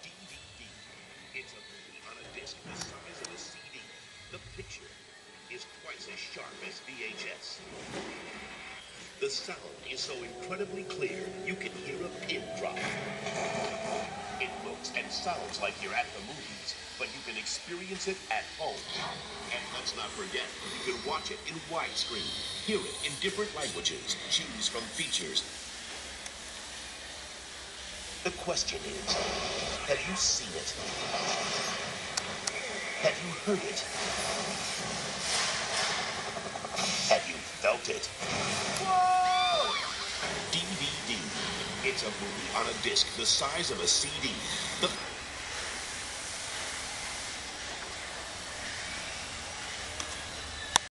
DVD. It's a movie on a disc the size of a CD. The picture is twice as sharp as VHS. The sound is so incredibly clear, you can hear a pin drop. It looks and sounds like you're at the movies, but you can experience it at home. And let's not forget, you can watch it in widescreen, hear it in different languages, choose from features. The question is, have you seen it? Have you heard it? Have you felt it? Whoa! DVD. It's a movie on a disc the size of a CD. The